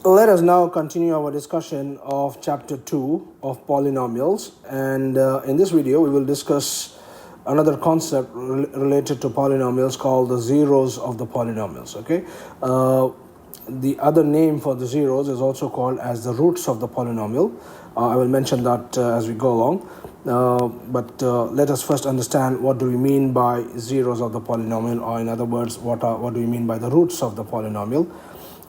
Let us now continue our discussion of chapter 2 of polynomials, and in this video we will discuss another concept related to polynomials called the zeros of the polynomials. The other name for the zeros is also called as the roots of the polynomial. I will mention that as we go along, but let us first understand what do we mean by zeros of the polynomial, or in other words, what do we mean by the roots of the polynomial.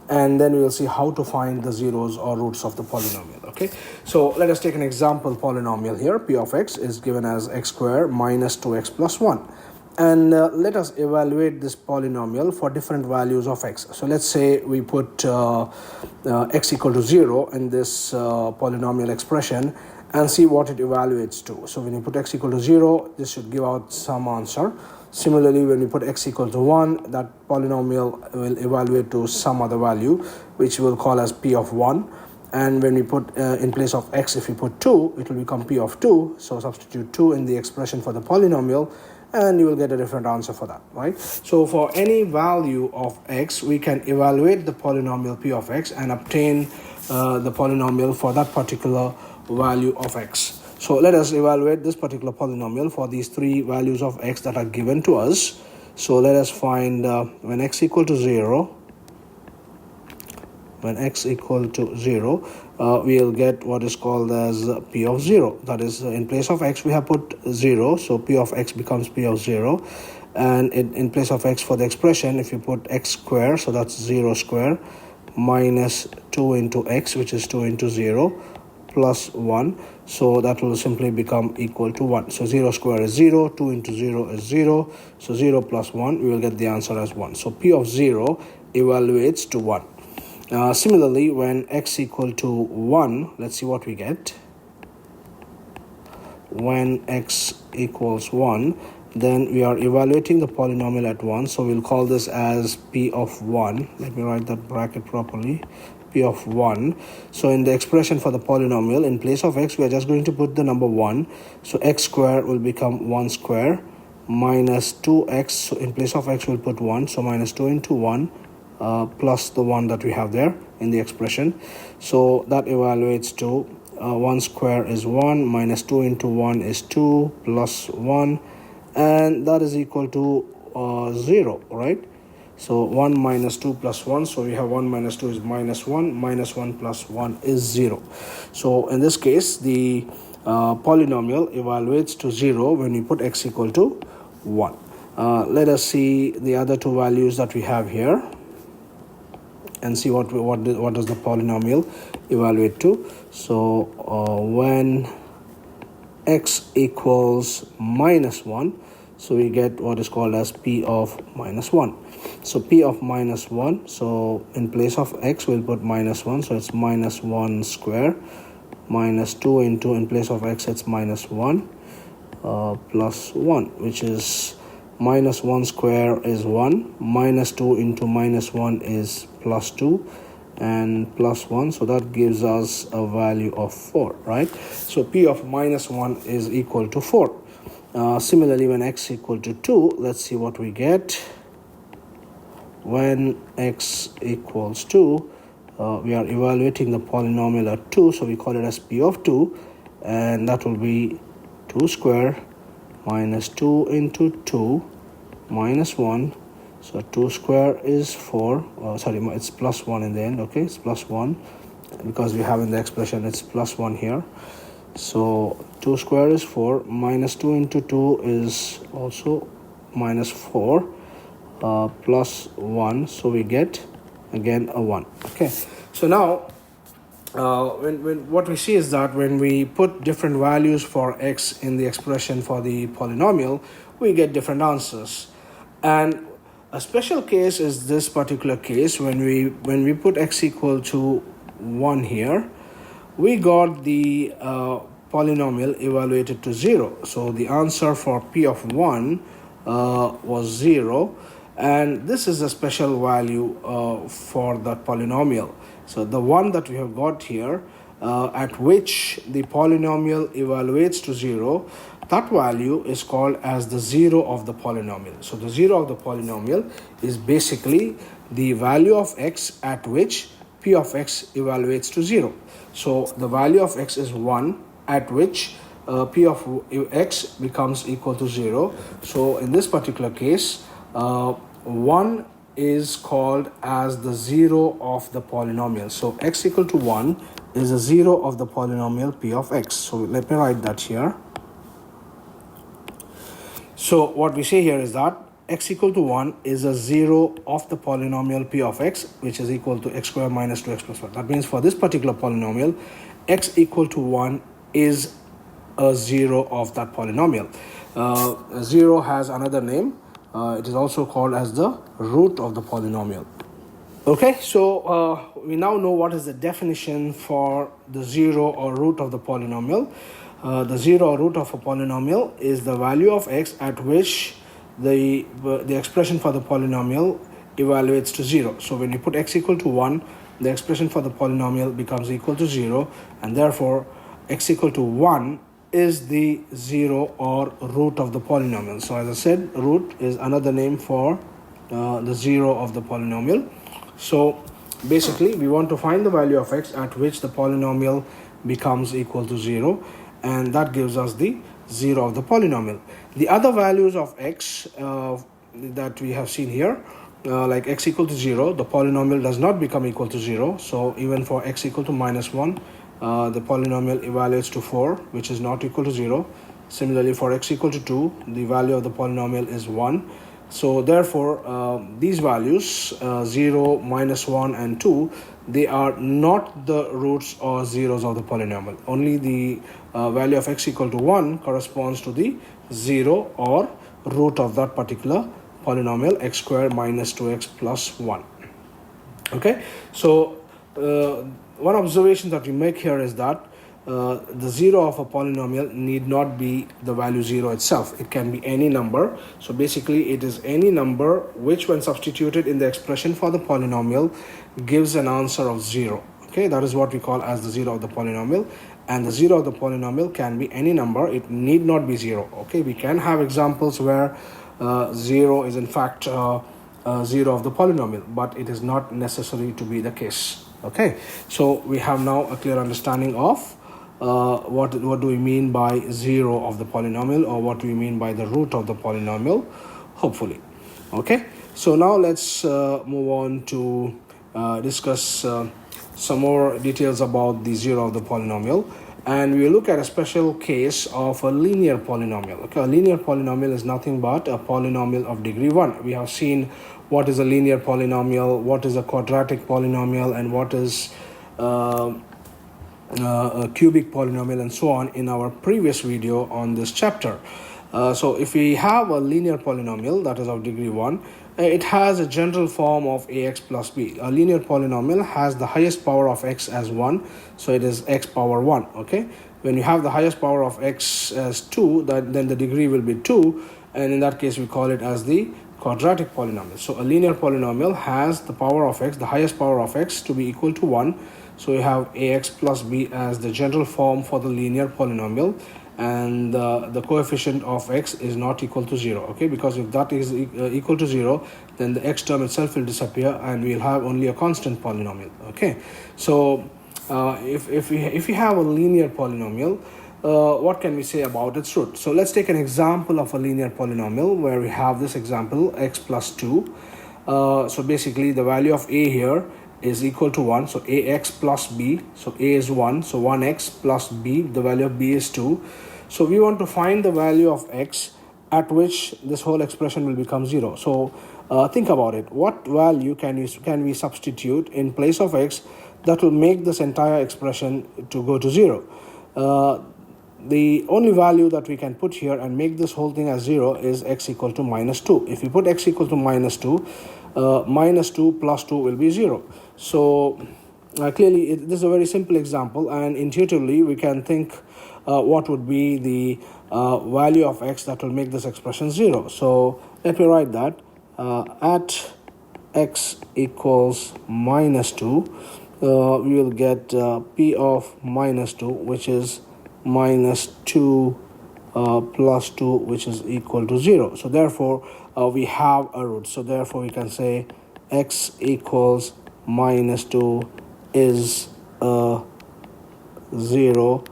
And then we will see how to find the zeros or roots of the polynomial. Okay, so let us take an example polynomial here. P of x is given as x squared minus 2x plus 1, and let us evaluate this polynomial for different values of x. So let's say we put x equal to 0 in this polynomial expression and see what it evaluates to. So when you put x equal to 0, this should give out some answer. Similarly, when we put x equal to 1, that polynomial will evaluate to some other value, which we'll call as p of 1. And when we put in place of x, if we put 2, it will become p of 2. So substitute 2 in the expression for the polynomial, and you will get a different answer for that, right? So for any value of x, we can evaluate the polynomial p of x and obtain the polynomial for that particular value of x. So let us evaluate this particular polynomial for these three values of x that are given to us. So let us find when x equal to 0, we'll get what is called as p of 0. That is, in place of x we have put 0, so p of x becomes p of 0. And in place of x for the expression, if you put x squared, so that's 0 squared, minus 2 into x, which is 2 into 0, plus 1, so that will simply become equal to 1. So 0 square is 0, 2 into 0 is 0, so 0 plus 1, we will get the answer as 1. So p of 0 evaluates to 1. Similarly, when x equal to 1, let's see what we get. When x equals 1, then we are evaluating the polynomial at 1, so we'll call this as p of 1. Let me write that bracket properly. P of 1. So in the expression for the polynomial, in place of x, we are just going to put the number 1. So x squared will become 1 square minus 2x. So in place of x, we'll put 1. So minus 2 into 1 plus the 1 that we have there in the expression. So that evaluates to 1 square is 1, minus 2 into 1 is 2, plus 1. And that is equal to 0, right? So 1 minus 2 plus 1, so we have 1 minus 2 is minus 1, minus 1 plus 1 is 0. So in this case, the polynomial evaluates to 0 when we put x equal to 1. Let us see the other two values that we have here and see what does the polynomial evaluate to. So when x equals minus 1, so we get what is called as p of minus 1. So p of minus 1, so in place of x we'll put minus 1, so it's minus 1 square, minus 2 into, in place of x it's minus 1, plus 1, which is minus 1 square is 1, minus 2 into minus 1 is plus 2, and plus 1, so that gives us a value of 4, right? So p of minus 1 is equal to 4. Similarly, when x equal to 2, let's see what we get. When x equals 2, we are evaluating the polynomial at 2, so we call it as p of 2, and that will be 2 square minus 2 into 2 minus 1. So 2 square is 4, it's plus 1 in the end, okay, it's plus 1, because we have in the expression it's plus 1 here. So 2 square is 4, minus 2 into 2 is also minus 4, plus 1, so we get again a 1. Okay, so now when what we see is that when we put different values for x in the expression for the polynomial, we get different answers. And a special case is this particular case. When we put x equal to 1 here, we got the polynomial evaluated to 0. So the answer for p of 1 was 0, and this is a special value for that polynomial. So the one that we have got here, at which the polynomial evaluates to 0, that value is called as the 0 of the polynomial. So the 0 of the polynomial is basically the value of x at which p of x evaluates to 0. So the value of x is 1 at which p of x becomes equal to 0. So in this particular case, 1 is called as the 0 of the polynomial. So x equal to 1 is a 0 of the polynomial p of x. So let me write that here. So what we say here is that x equal to 1 is a 0 of the polynomial p of x, which is equal to x squared minus 2x plus 1. That means for this particular polynomial, x equal to 1 is a 0 of that polynomial. 0 has another name. It is also called as the root of the polynomial. Okay, so we now know what is the definition for the 0 or root of the polynomial. The 0 or root of a polynomial is the value of x at which the expression for the polynomial evaluates to 0. So when you put x equal to 1, the expression for the polynomial becomes equal to 0, and therefore x equal to 1 is the 0 or root of the polynomial. So as I said, root is another name for the 0 of the polynomial. So basically we want to find the value of x at which the polynomial becomes equal to 0, and that gives us the 0 of the polynomial. The other values of x that we have seen here, like x equal to 0, the polynomial does not become equal to 0. So even for x equal to minus 1, the polynomial evaluates to 4, which is not equal to 0. Similarly, for x equal to 2, the value of the polynomial is 1. So therefore, these values 0, minus 1 and 2, they are not the roots or zeros of the polynomial. Only the value of x equal to 1 corresponds to the 0 or root of that particular polynomial, x squared minus 2x plus 1. Okay, so one observation that we make here is that the 0 of a polynomial need not be the value 0 itself. It can be any number. So basically it is any number which, when substituted in the expression for the polynomial, gives an answer of 0. Okay, that is what we call as the 0 of the polynomial. And the 0 of the polynomial can be any number. It need not be 0. Okay, we can have examples where 0 is in fact 0 of the polynomial, but it is not necessary to be the case. Okay, so we have now a clear understanding of what do we mean by 0 of the polynomial, or what do we mean by the root of the polynomial, hopefully. Okay, so now let's move on to discuss some more details about the 0 of the polynomial, and we will look at a special case of a linear polynomial. Okay, a linear polynomial is nothing but a polynomial of degree 1. We have seen what is a linear polynomial, what is a quadratic polynomial, and what is a cubic polynomial, and so on in our previous video on this chapter. So if we have a linear polynomial that is of degree 1, it has a general form of ax plus b. A linear polynomial has the highest power of x as 1, so it is x power 1. Okay, when you have the highest power of x as 2, then the degree will be 2, and in that case we call it as the quadratic polynomial. So a linear polynomial has the power of x, the highest power of x, to be equal to 1. So we have ax plus b as the general form for the linear polynomial, and the coefficient of x is not equal to 0. Okay, because if that is equal to 0, then the x term itself will disappear and we'll have only a constant polynomial. Okay, so if we have a linear polynomial, what can we say about its root? So let's take an example of a linear polynomial where we have this example, x plus 2. So basically the value of a here is equal to 1, so ax plus b, so a is 1, so 1x plus b, the value of b is 2. So we want to find the value of x at which this whole expression will become 0. So think about it. What value can we substitute in place of x that will make this entire expression to go to 0? The only value that we can put here and make this whole thing as 0 is x equal to minus 2. If we put x equal to minus 2, minus 2 plus 2 will be 0. So clearly this is a very simple example, and intuitively we can think what would be the value of x that will make this expression 0. So let me write that. At x equals minus 2, we will get p of minus 2, which is minus 2 plus 2, which is equal to 0. So therefore we have a root. So therefore we can say x equals minus 2 is a 0,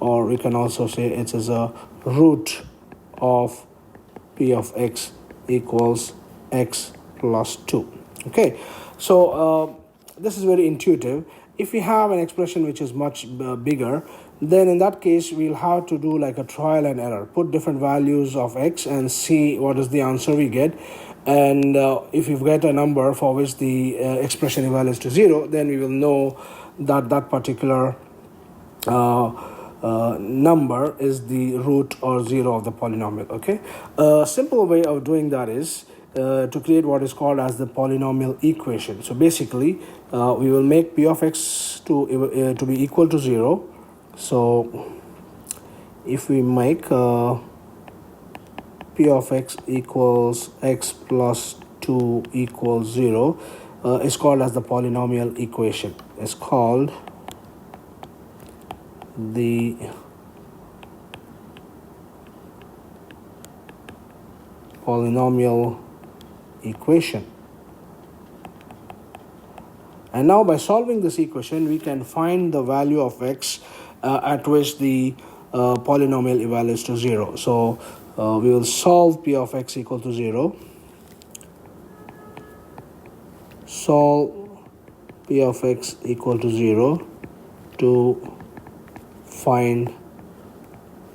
or we can also say it is a root of p of x equals x plus 2. Okay, so this is very intuitive. If we have an expression which is much bigger, then in that case we'll have to do like a trial and error, put different values of x and see what is the answer we get. And if you get a number for which the expression evaluates to 0, then we will know that that particular number is the root or 0 of the polynomial. Okay, a simple way of doing that is to create what is called as the polynomial equation. So basically we will make p of x to be equal to 0. So if we make p of x equals x plus 2 equals 0, is called as the polynomial equation. It's called the polynomial equation. And now by solving this equation, we can find the value of x at which the polynomial evaluates to 0. So we will solve p of x equal to 0. Solve p of x equal to 0 to find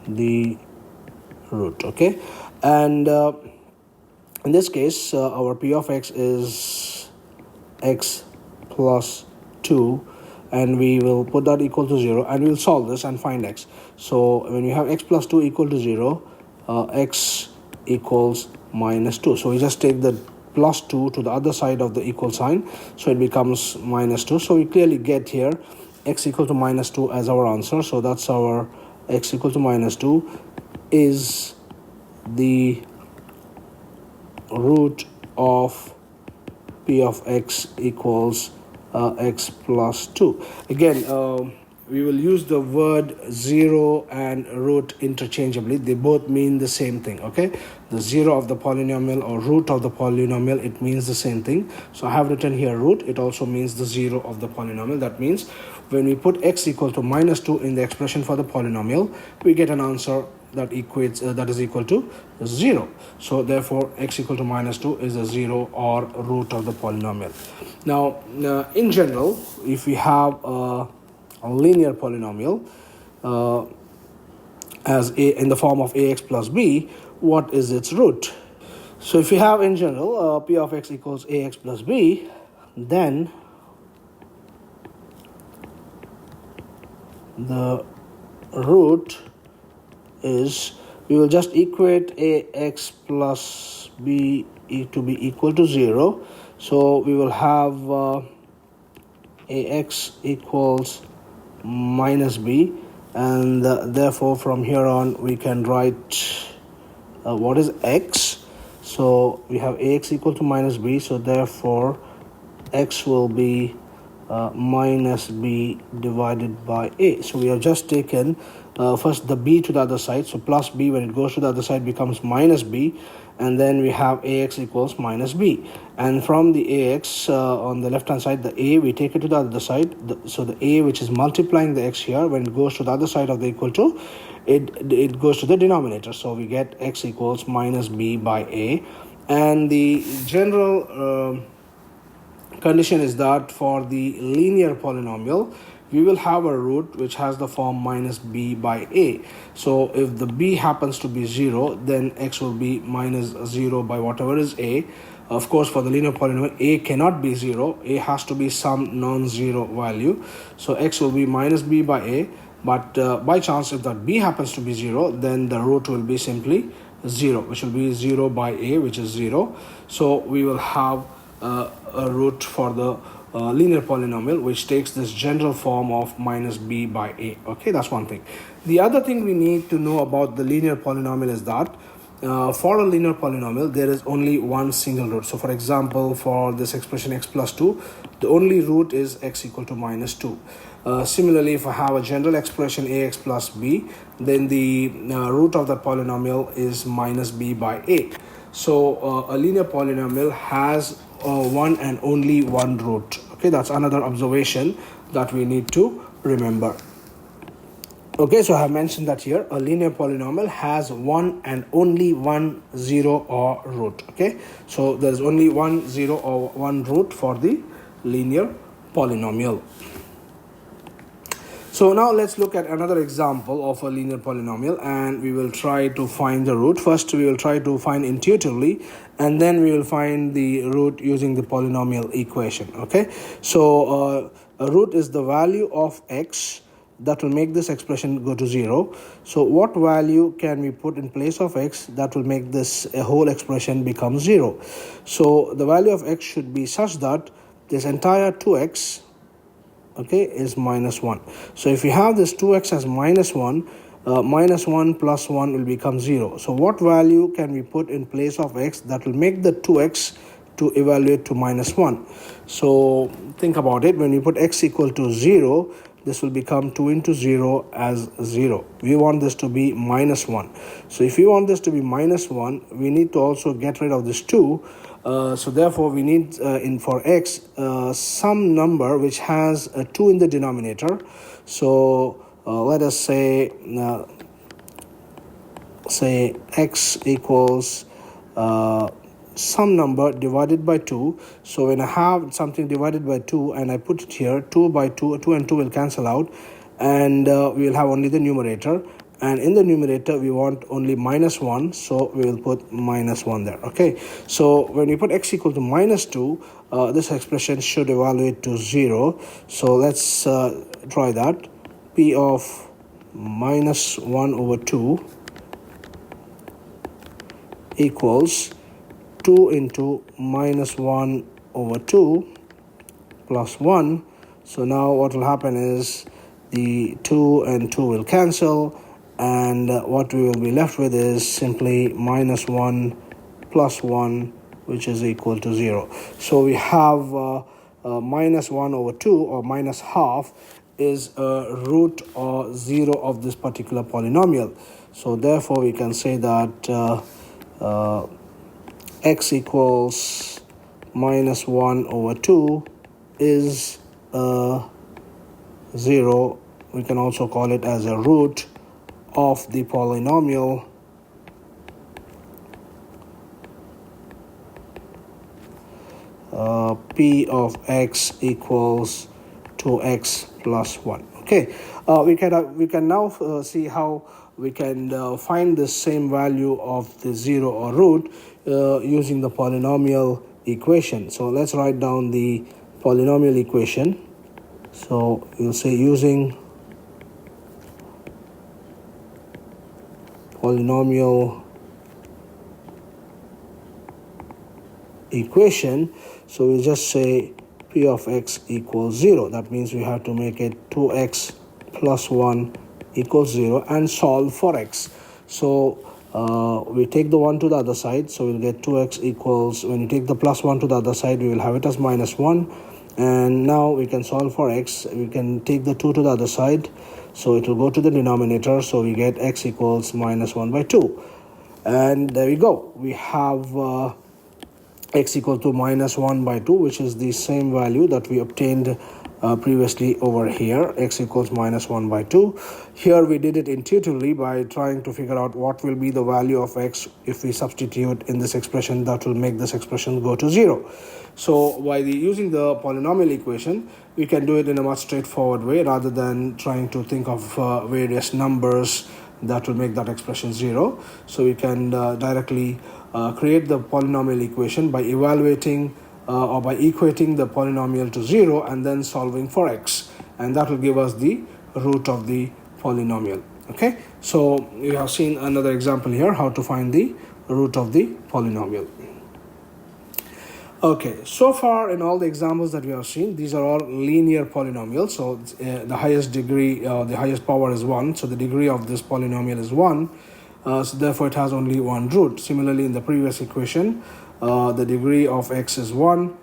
the root. Okay, and in this case our p of x is x plus 2, and we will put that equal to 0, and we will solve this and find x. So when we have x plus 2 equal to 0, x equals minus 2. So we just take the plus 2 to the other side of the equal sign, so it becomes minus 2. So we clearly get here x equal to minus 2 as our answer. So that's our x equal to minus 2 is the root of p of x equals x plus 2. Again, we will use the word 0 and root interchangeably. They both mean the same thing. Okay, the 0 of the polynomial or root of the polynomial, it means the same thing. So I have written here root. It also means the 0 of the polynomial. That means when we put x equal to minus 2 in the expression for the polynomial, we get an answer that equates that is equal to 0. So therefore x equal to minus 2 is a 0 or root of the polynomial. Now in general, if we have a linear polynomial as a in the form of ax plus b, what is its root? So if we have in general p of x equals ax plus b, then the root is, we will just equate ax plus b to be equal to 0. So we will have ax equals minus b, and therefore from here on we can write what is x. So we have ax equal to minus b, so therefore x will be minus b divided by a. So we have just taken first the b to the other side, so plus b when it goes to the other side becomes minus b, and then we have ax equals minus b, and from the ax on the left hand side, the a we take it to the other side, so the a which is multiplying the x here, when it goes to the other side of the equal to, it goes to the denominator, so we get x equals minus b by a. And the general condition is that for the linear polynomial we will have a root which has the form minus b by a. So if the b happens to be 0, then x will be minus 0 by whatever is a. Of course, for the linear polynomial, a cannot be 0. A has to be some non-zero value. So x will be minus b by a. But by chance, if that b happens to be 0, then the root will be simply 0, which will be 0 by a, which is 0. So we will have a root for the linear polynomial which takes this general form of minus b by a. Okay, that's one thing. The other thing we need to know about the linear polynomial is that for a linear polynomial there is only one single root. So for example, for this expression x plus 2, the only root is x equal to minus 2. Similarly, if I have a general expression ax plus b, then the root of that polynomial is minus b by a. So a linear polynomial has one and only one root. Okay, Okay, that's another observation that we need to remember. Okay, so I have mentioned that here a linear polynomial has one and only one zero or root. Okay, so there's only one zero or one root for the linear polynomial. So now let's look at another example of a linear polynomial, and we will try to find the root. First we will try to find intuitively, and then we will find the root using the polynomial equation. Okay, so a root is the value of x that will make this expression go to 0. So what value can we put in place of x that will make this whole expression become 0? So the value of x should be such that this entire 2x, okay, is minus 1. So if we have this 2x as minus 1, minus 1 plus 1 will become 0. So what value can we put in place of x that will make the 2x to evaluate to minus 1? So think about it. When we put x equal to 0, this will become 2 into 0 as 0. We want this to be minus 1. So if we want this to be minus 1, we need to also get rid of this 2. So therefore we need for x some number which has a 2 in the denominator. So let us say x equals some number divided by 2. So when I have something divided by 2 and I put it here, 2 by 2, 2 and 2 will cancel out, and we will have only the numerator. And in the numerator we want only minus 1, so we will put minus 1 there. Okay, so when we put x equal to minus 2, this expression should evaluate to 0. So let's try that. P of minus 1 over 2 equals 2 into minus 1 over 2 plus 1. So now what will happen is the 2 and 2 will cancel, and what we will be left with is simply minus 1 plus 1, which is equal to 0. So we have minus 1 over 2, or minus half, is a root or 0 of this particular polynomial. So therefore we can say that x equals minus 1 over 2 is 0. We can also call it as a root of the polynomial p of x equals 2x plus 1. Okay, we can now see how we can find the same value of the 0 or root using the polynomial equation. So let's write down the polynomial equation. So you'll say using polynomial equation, so we'll just say p of x equals 0. That means we have to make it 2x plus 1 equals 0 and solve for x. So we take the 1 to the other side, so we'll get 2x equals, when you take the plus 1 to the other side, we will have it as minus 1. And now we can solve for x. We can take the 2 to the other side, so it will go to the denominator, so we get x equals minus 1 by 2. And there we go. We have x equal to minus 1 by 2, which is the same value that we obtained previously over here. X equals minus 1 by 2. Here we did it intuitively by trying to figure out what will be the value of x if we substitute in this expression that will make this expression go to 0. So by using the polynomial equation, we can do it in a much straightforward way rather than trying to think of various numbers that will make that expression 0. So we can directly create the polynomial equation by evaluating or by equating the polynomial to 0 and then solving for x, and that will give us the root of the polynomial. Okay, so we have seen another example here how to find the root of the polynomial. Okay, so far in all the examples that we have seen, these are all linear polynomials. So the highest degree, the highest power is 1, so the degree of this polynomial is 1. So therefore it has only one root. Similarly, in the previous equation, the degree of x is 1,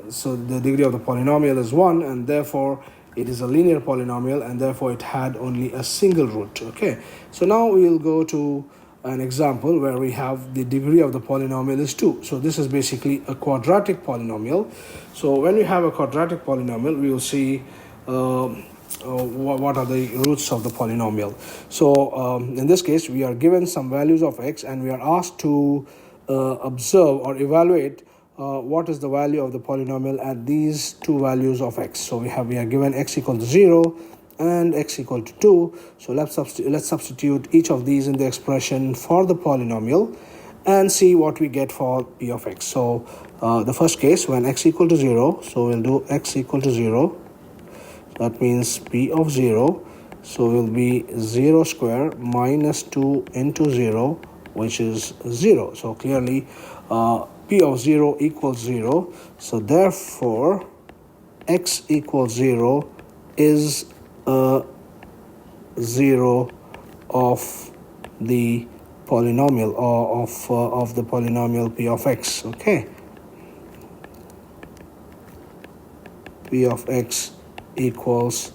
so the degree of the polynomial is 1, and therefore it is a linear polynomial, and therefore it had only a single root. Okay, so now we will go to an example where we have the degree of the polynomial is 2. So this is basically a quadratic polynomial. So when we have a quadratic polynomial, we will see what are the roots of the polynomial. So in this case, we are given some values of x and we are asked to observe or evaluate what is the value of the polynomial at these two values of x. So we are given x equal to 0 and x equal to 2. So let's substitute each of these in the expression for the polynomial and see what we get for p of x. So the first case, when x equal to 0, so we'll do x equal to 0. That means p of 0, so will be 0 square minus 2 into 0, which is 0. So clearly p of 0 equals 0. So therefore x equals 0 is 0 of the polynomial, or of the polynomial p of x. Okay, p of x equals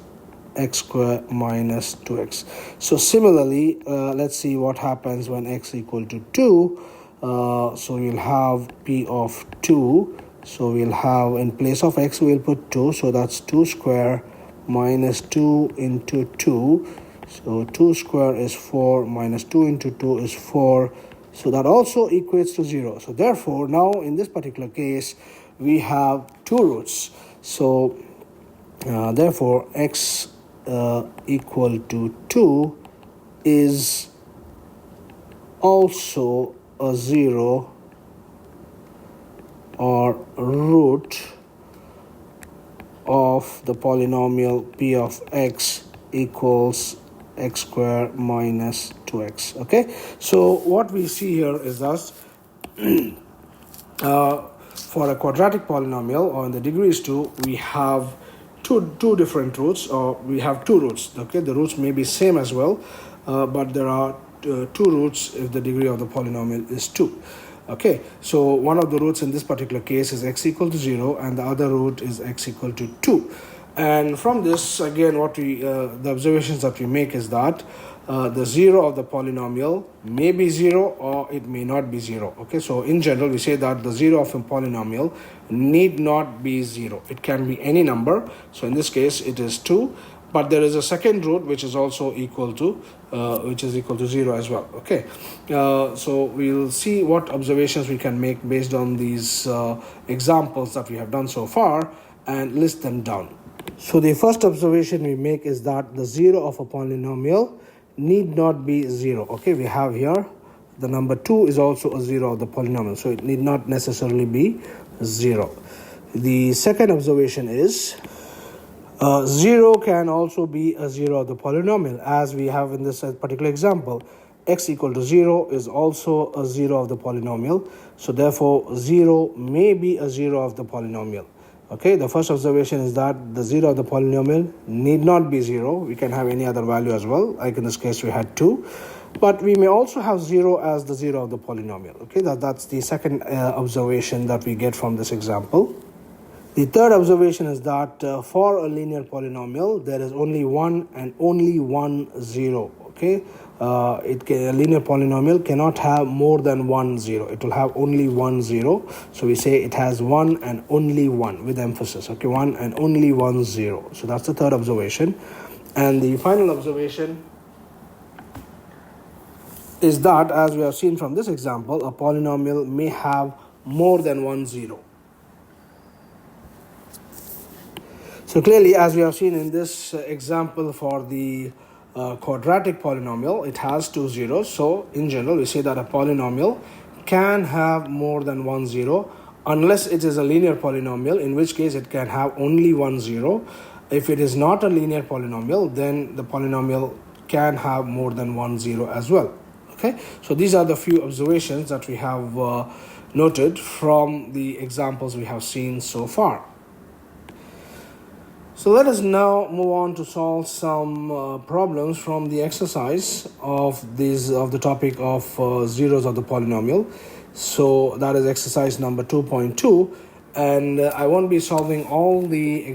x square minus 2x. So similarly, let's see what happens when x equal to 2. So we'll have p of 2. So we'll have, in place of x we'll put 2, so that's 2 square minus 2 into 2. So 2 square is 4 minus 2 into 2 is 4. So that also equates to 0. So therefore now in this particular case we have two roots. So therefore x equal to 2 is also a 0 or root of the polynomial p of x equals x square minus 2x. Okay, so what we see here is thus for a quadratic polynomial, or in the degree is 2, we have two different roots, or we have two roots. Okay, the roots may be same as well, but there are two roots if the degree of the polynomial is 2. Okay, so one of the roots in this particular case is x equal to 0 and the other root is x equal to 2. And from this, again, what the observations that we make is that the 0 of the polynomial may be 0 or it may not be 0. Okay, so in general we say that the 0 of a polynomial need not be 0. It can be any number. So in this case it is 2, but there is a second root which is also equal to 0 as well. Okay, so we'll see what observations we can make based on these examples that we have done so far and list them down. So the first observation we make is that the 0 of a polynomial need not be 0. Okay, we have here the number 2 is also a 0 of the polynomial, so it need not necessarily be 0. The second observation is 0 can also be a 0 of the polynomial, as we have in this particular example. X equal to 0 is also a 0 of the polynomial, so therefore 0 may be a 0 of the polynomial. Okay, the first observation is that the 0 of the polynomial need not be 0. We can have any other value as well, like in this case we had 2. But we may also have 0 as the 0 of the polynomial. Okay, that's the second observation that we get from this example. The third observation is that for a linear polynomial, there is only one and only one 0. Okay, a linear polynomial cannot have more than one 0. It will have only one 0. So we say it has one and only one, with emphasis. Okay, one and only one 0. So that's the third observation. And the final observation is that, as we have seen from this example, a polynomial may have more than one 0. So clearly, as we have seen in this example for the quadratic polynomial, it has two zeros. So in general, we say that a polynomial can have more than one 0 unless it is a linear polynomial, in which case it can have only one 0. If it is not a linear polynomial, then the polynomial can have more than one 0 as well. Okay, so these are the few observations that we have noted from the examples we have seen so far. So let us now move on to solve some problems from the exercise of the topic of zeros of the polynomial. So that is exercise number 2.2, And I won't be solving all the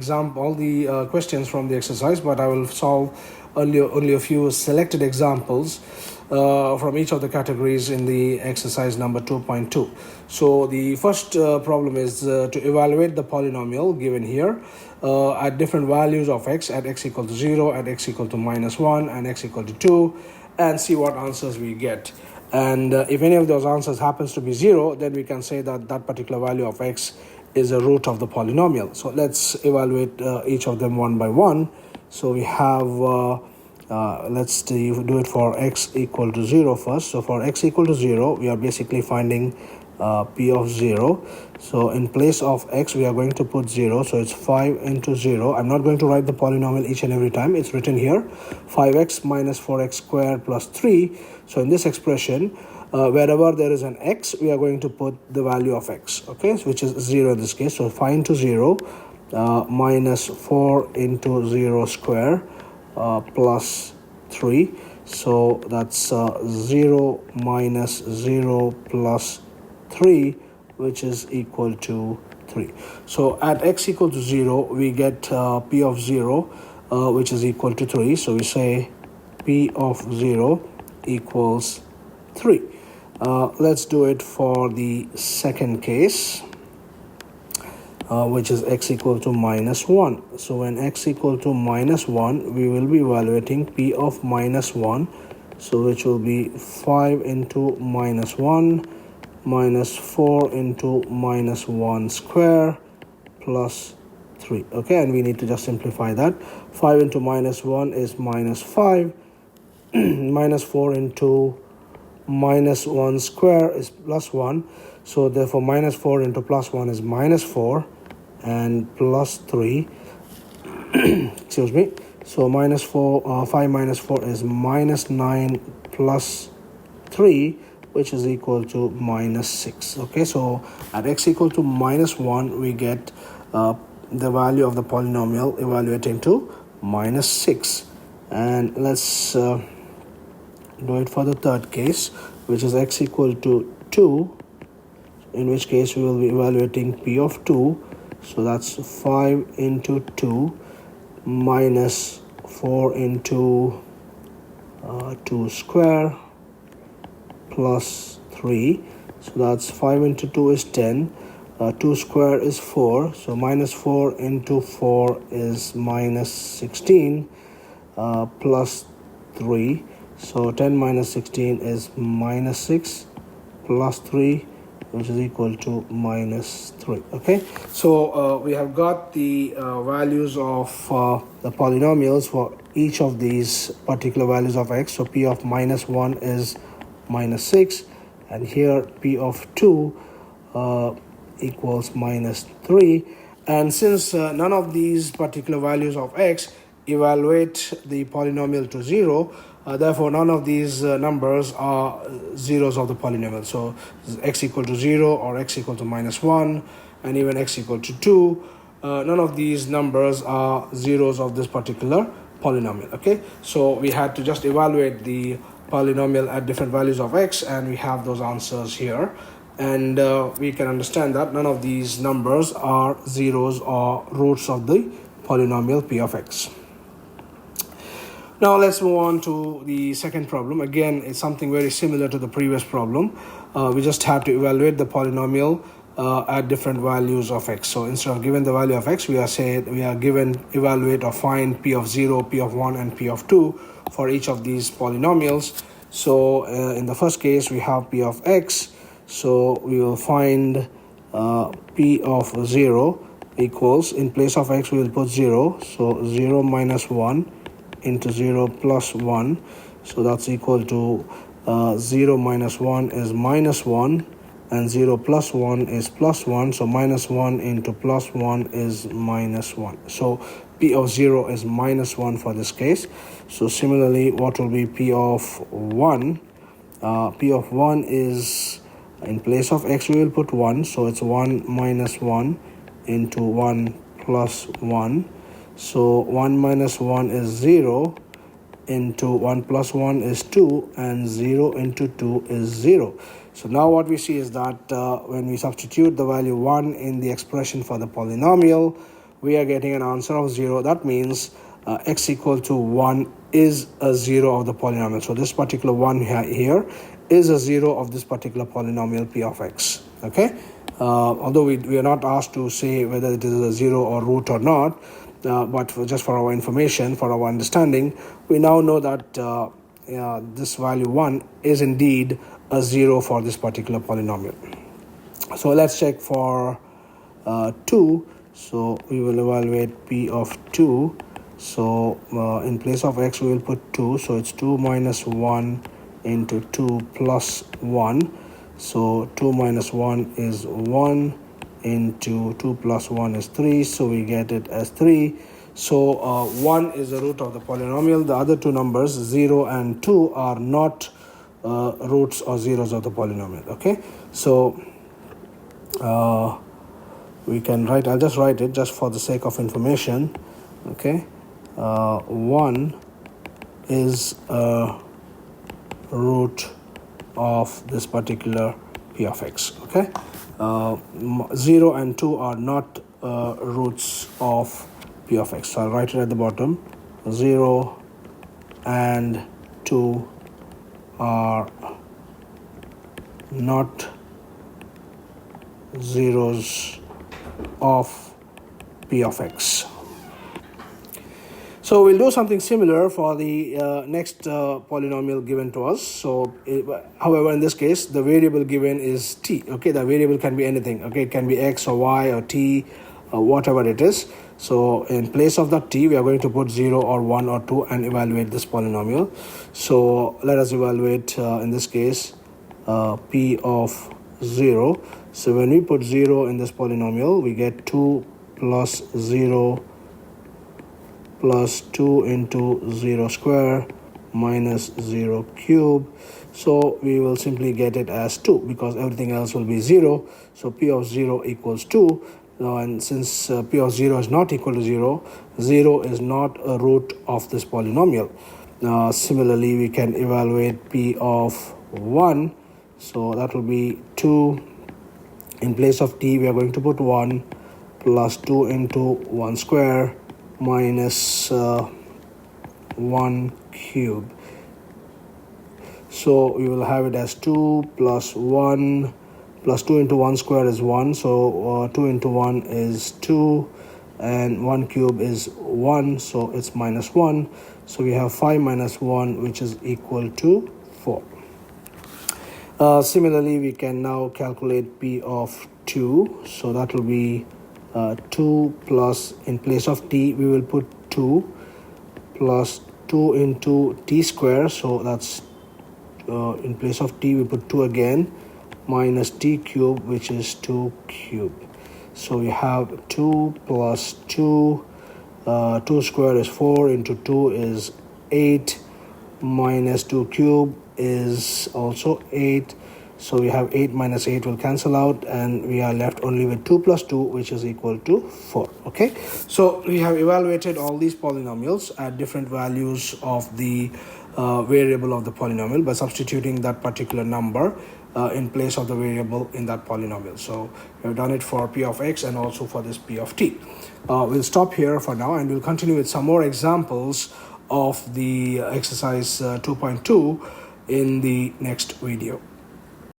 questions from the exercise, but I will solve only a few selected examples from each of the categories in the exercise number 2.2. So the first problem is to evaluate the polynomial given here at different values of x, at x equal to 0, at x equal to -1, and x equal to 2, and see what answers we get. And if any of those answers happens to be 0, then we can say that that particular value of x is a root of the polynomial. So let's evaluate each of them one by one. So we have let's do it for x equal to 0 first. So for x equal to 0, we are basically finding p of 0. So in place of x, we are going to put 0. So it's 5 into 0. I'm not going to write the polynomial each and every time. It's written here, 5x minus 4x squared plus 3. So in this expression, wherever there is an x, we are going to put the value of x, okay, which is 0 in this case. So 5 into 0 minus 4 into 0 square plus 3. So that's 0 minus 0 plus 3, which is equal to 3. So at x equal to 0, we get p of 0, which is equal to 3. So we say p of 0 equals 3. Let's do it for the second case, which is x equal to -1. So when x equal to -1, we will be evaluating p of -1, so which will be 5 into -1 minus 4 into -1 square plus 3. Okay, and we need to just simplify that. 5 into -1 is -5. Minus 4 into -1 square is +1. So therefore minus 4 into +1 is -4, and plus 3 excuse me. So minus 4 5 minus 4 is -9 plus 3, which is equal to -6. Okay, so at x equal to -1, we get the value of the polynomial evaluating to -6. And let's do it for the third case, which is x equal to 2, in which case we will be evaluating p of 2. So that's 5 into 2 minus 4 into 2 square plus 3. So that's 5 into 2 is 10. 2 square is 4. So minus 4 into 4 is -16 plus 3. So 10 minus 16 is -6 plus 3, which is equal to -3. Okay, so we have got the values of the polynomials for each of these particular values of x. So p of -1 is -6, and here p of 2 equals -3. And since none of these particular values of x evaluate the polynomial to 0, therefore none of these numbers are zeros of the polynomial. So x equal to 0 or x equal to -1 and even x equal to 2, none of these numbers are zeros of this particular polynomial. Okay, so we had to just evaluate the polynomial at different values of x, and we have those answers here. And we can understand that none of these numbers are zeros or roots of the polynomial p of x. Now let's move on to the second problem. Again, it's something very similar to the previous problem. We just have to evaluate the polynomial at different values of x. So instead of given the value of x, we are given evaluate or find p of 0, p of 1, and p of 2 for each of these polynomials. So in the first case, we have p of x. So we will find p of 0 equals, in place of x we will put 0. So 0 minus 1 into 0 plus 1. So that's equal to 0 minus 1 is -1, and 0 plus 1 is +1. So -1 into +1 is -1. So p of 0 is -1 for this case. So similarly, what will be p of 1? P of 1 is, in place of x we will put 1. So it's 1 minus 1 into 1 plus 1. So 1 minus 1 is 0, into 1 plus 1 is 2, and 0 into 2 is 0. So now what we see is that when we substitute the value 1 in the expression for the polynomial, we are getting an answer of 0. That means x equal to 1 is a 0 of the polynomial. So this particular 1 here is a 0 of this particular polynomial p of x. Okay, although we are not asked to say whether it is a 0 or root or not, but just for our information, for our understanding, we now know that this value 1 is indeed a 0 for this particular polynomial. So let's check for 2. So we will evaluate p of 2. So in place of x we will put 2. So it's 2 minus 1 into 2 plus 1. So 2 minus 1 is 1 into 2 plus 1 is 3. So we get it as 3. So 1 is the root of the polynomial. The other two numbers 0 and 2 are not roots or zeros of the polynomial. Okay, so we can write, I'll just write it just for the sake of information. Okay, 1 is a root of this particular p of x. Okay, 0 and 2 are not roots of p of x. So I'll write it at the bottom. 0 and 2 are not zeros of p of x. So we'll do something similar for the next polynomial given to us. So however, in this case the variable given is t. Okay, the variable can be anything. Okay, it can be x or y or t or whatever it is. So in place of that t we are going to put 0 or 1 or 2 and evaluate this polynomial. So let us evaluate in this case p of 0. So when we put 0 in this polynomial, we get 2 plus 0 plus 2 into 0 square minus 0 cube. So we will simply get it as 2 because everything else will be 0. So p of 0 equals 2. Now, and since p of 0 is not equal to 0, 0 is not a root of this polynomial. Similarly, we can evaluate p of 1. So that will be 2. In place of t, we are going to put 1 plus 2 into 1 square minus 1 cube. So we will have it as 2 plus 1 plus 2 into 1 square is 1. So 2 into 1 is 2 and 1 cube is 1. So it's minus 1. So we have 5 minus 1 which is equal to 4. Similarly, we can now calculate p of 2. So that will be 2 plus, in place of t we will put 2 plus 2 into t square. So that's in place of t we put 2 again minus t cube which is 2 cube. So we have 2 plus 2. 2 square is 4 into 2 is 8 minus 2 cube is also 8. So we have 8 minus 8 will cancel out and we are left only with 2 plus 2 which is equal to 4. Okay, so we have evaluated all these polynomials at different values of the variable of the polynomial by substituting that particular number in place of the variable in that polynomial. So we have done it for p of x and also for this p of t. We'll stop here for now and we'll continue with some more examples of the exercise 2.2 in the next video.